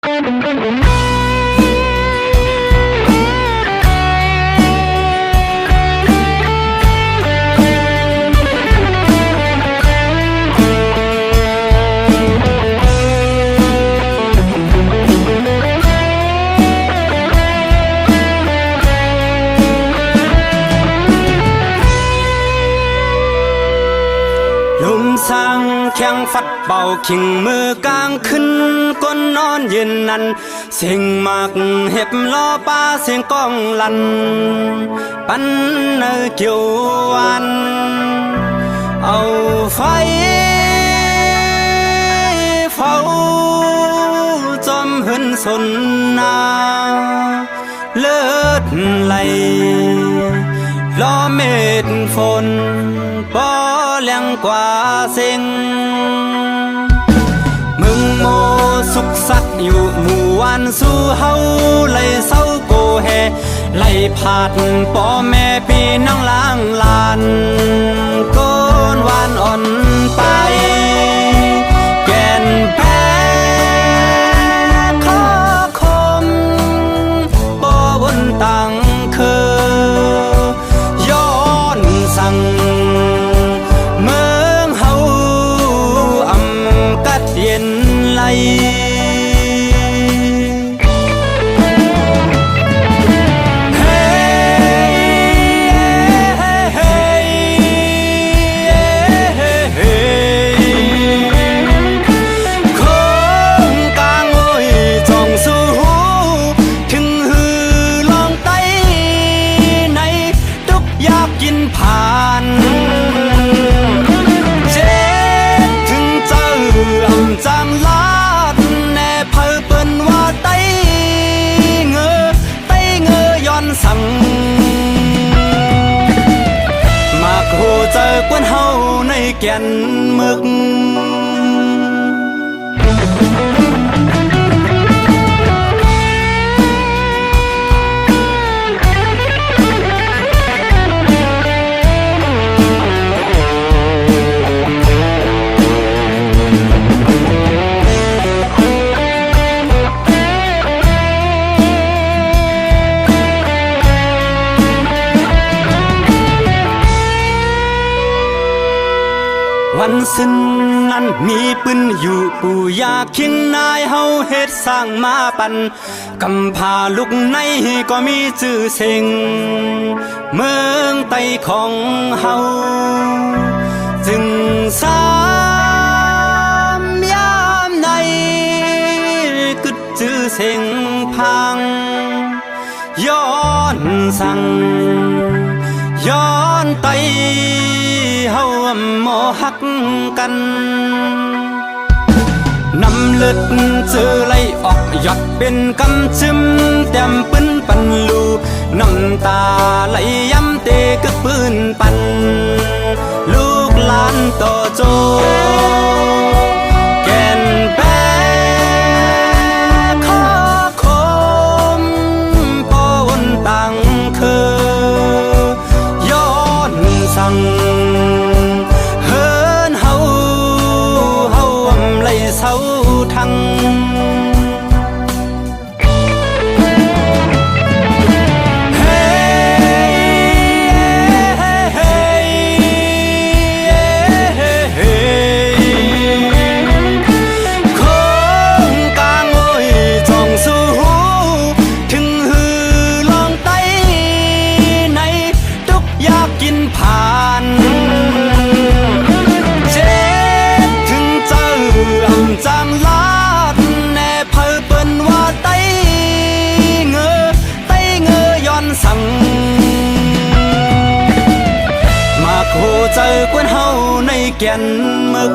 สร้างแข่งฟัดเป่าขิงมือกลางขึ้นก้นนอนเย็นนั้นเสียงมากเห็บล้อป้าเสียงก้องลันปันเนอเกี่ยววันเอาไฟเฝ้าจอมหืนสนนาเลิศไหลล้อเม็ดฝนบ่แรงกว่าเสียงมึงโมสุขสักอยู่หมู่วันสู้เฮาไล่เศร้าโกแฮไล่ผาดป่อแม่ปีน้องล้างลานก้นวานอ่อนไปแก่นแพ้ข้อคมบ่บนตังคือย้อนสั่งเมืองเฮาอำกัดเย็นไหลเจอกวนเฮาในแก่นมึกวันสิ้นนั้นมีปืนอยู่ปู่ยาคิงนายเฮาเฮ็ดสร้างมาปันกำพาลูกในก็มีชื่อเสียงเมืองไต้ของเฮาจึงสามยามในกึดชื่อเสียงพังย้อนสั่งย้อนไต้เฮาหมอหักกันน้ำเลือดเจอไหลออกหยดเป็นกำซึมแต้มปืนปันลูน้ำตาไหลย้ำเตะกึกปืนปันลูกหลานต่อโจแก่นแปข้อคมปนตังคือย้อนสั่งเศร้าทั้งเจอกวนเฮาในแก่นมึก